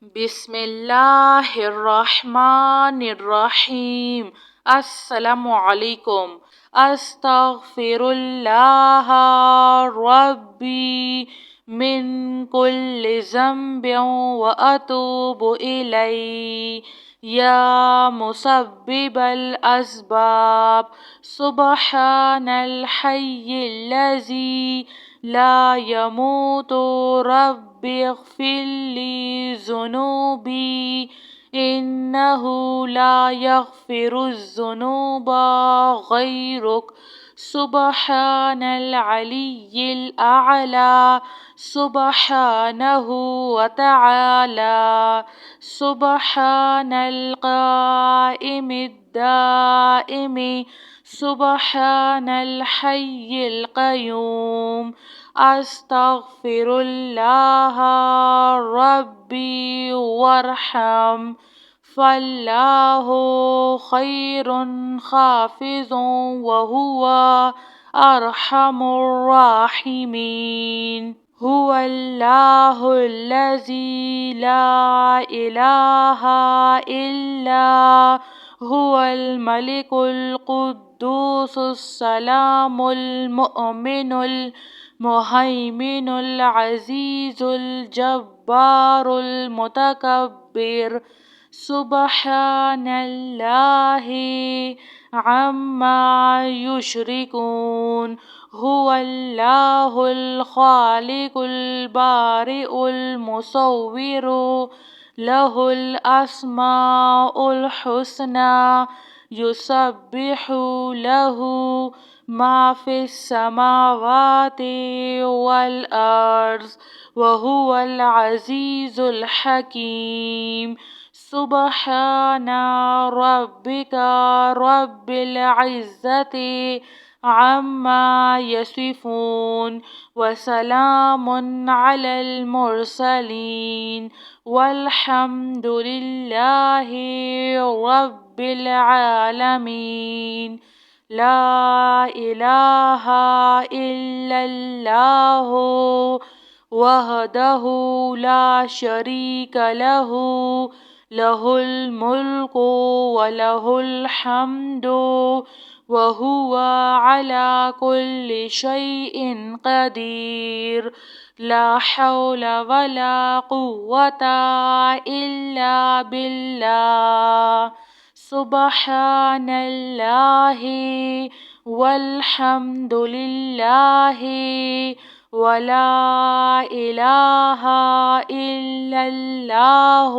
بسم اللہ الرحمن الرحیم۔ السلام علیکم۔ استغفر اللہ ربی من کل ذنب واتوب الیہ یا مسبب الاسباب سبحان الحی الذی لا يموت رب اغفر لي ذنوبي إنه لا يغفر الذنوب غيرك سبحان العلي الأعلى سبحانه وتعالى سبحان القائم الدائم سبحان الحي القيوم استغفر اللہ ربی وارحم فاللہ خیر حافظ وہو ارحم الراحمین۔ هو اللہ الذی لا الہ الا هو الملک القدوس السلام المؤمن المهيمن العزيز الجبار المتكبر سبحان الله عما يشركون۔ هو الله الخالق البارئ المصور له الأسماء الحسنى يسبح له ما في السماوات والأرض وهو العزيز الحكيم۔ سبحان ربك رب العزة عما يصفون وسلام على المرسلين والحمد لله رب العالمين۔ لا الہ الا اللہ وحدہ لا شریک لہ لہ الملک ولہ الحمد وہو علی کل شیء قدیر۔ لا حول ولا قوة الا باللہ سبحان اللہ والحمد للہ ولا الہ الا اللہ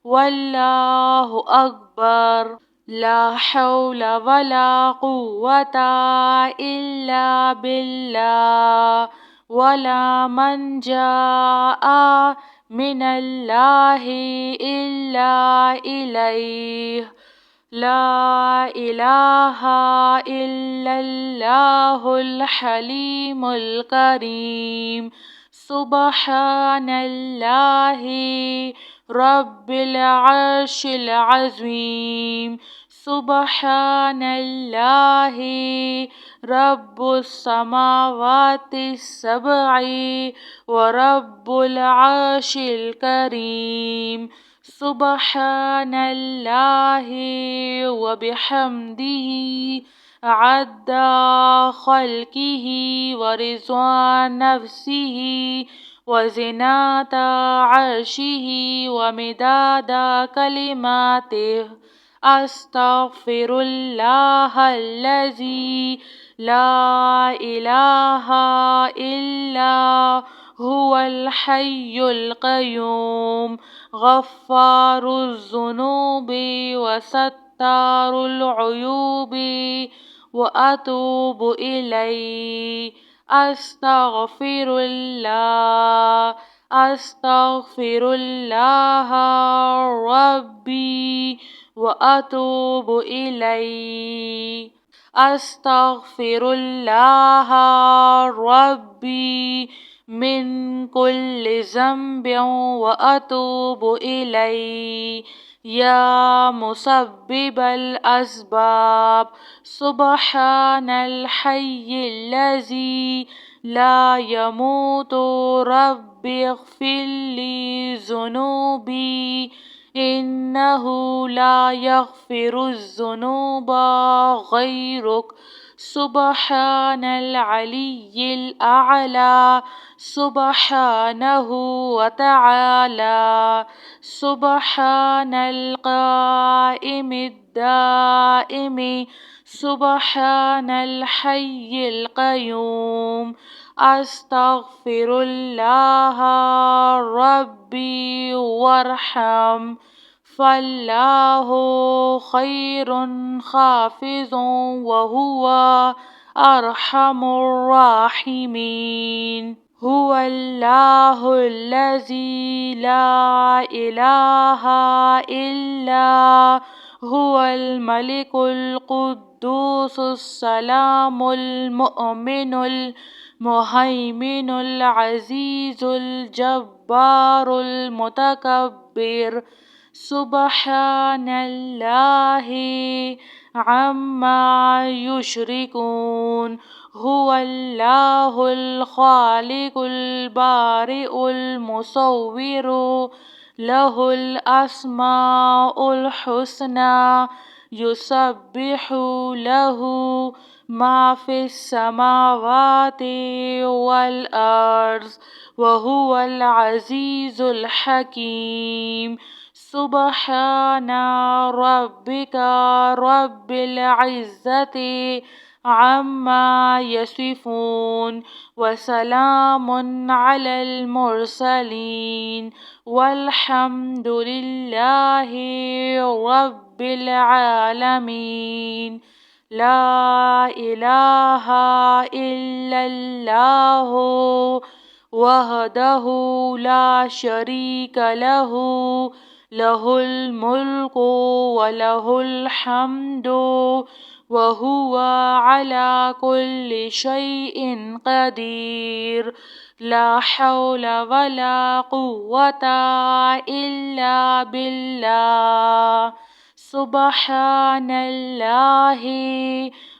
واللہ اکبر۔ لا حول ولا قوة الا باللہ ولا منجا من اللہ الا الیہ۔ لا الہ الا اللہ الحلیم الکریم۔ سبحان اللہ رب العرش العظیم۔ سبحان اللہ رب السماوات السبع ورب العرش الکریم۔ سبحان اللہ وبحمدہ عد خلقہ ورضا نفسہ وزنة عرشہ ومداد کلماتہ۔ استغفر اللہ الذی لا الہ الا هو الحي القيوم غفار الذنوب وستار العيوب وأتوب إليه۔ أستغفر الله ربي وأتوب إليه۔ أستغفر الله ربي من كل ذنب وأتوب إليه یا مسبب الاسباب سبحان الحی الذی لا يموت رب اغفر لي ذنوبي إنه لا يغفر الذنوب غيرك سبحان العلي الأعلى سبحانه وتعالى سبحان القائم الدائم سبحان الحي القيوم أستغفر الله ربي وارحم فالله خير حافظ وهو أرحم الراحمين هو الله الذي لا إله إلا هو الملك القدوس السلام المؤمن المهيمن العزيز الجبار المتكبر سبحان الله عما يشركون هو الله الخالق البارئ المصور له الأسماء الحسنى يسبح له ما في السماوات والأرض وهو العزيز الحكيم سبحان ربك رب العزة عما يصفون وسلام على المرسلين والحمد لله رب العالمين لا إله إلا الله وحده لا شريك له له الملك وله الحمد وهو على كل شيء قدير لا حول ولا قوة إلا بالله سبحان الله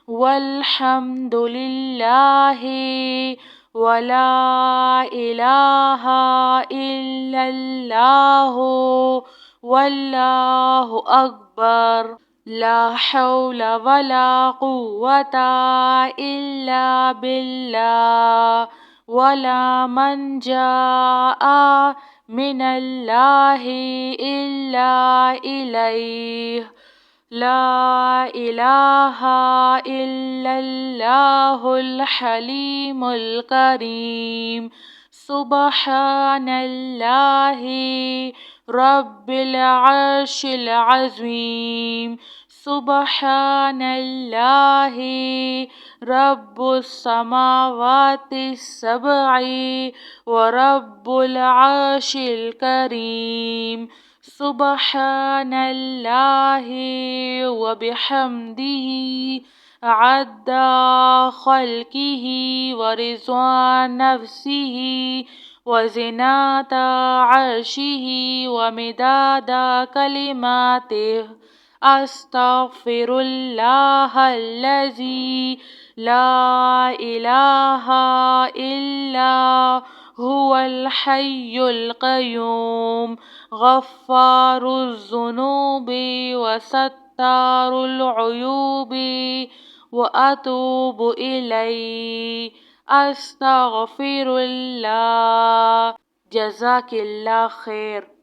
والحمد لله ولا إله إلا الله والله أكبر لا حول ولا قوة إلا بالله ولا منجا من الله إلا إليه لا إله إلا الله الحليم الكريم سبحان الله رب العرش العظيم سبحان الله رب السماوات السبع ورب العرش الكريم سبحان الله وبحمده عد خلقه ورضا نفسه وزنة عرشه ومداد كلماته أستغفر الله الذي لا إله إلا هو الحي القيوم غفار الذنوب وستار العيوب وأتوب إليه أستغفر الله جزاك الله خير.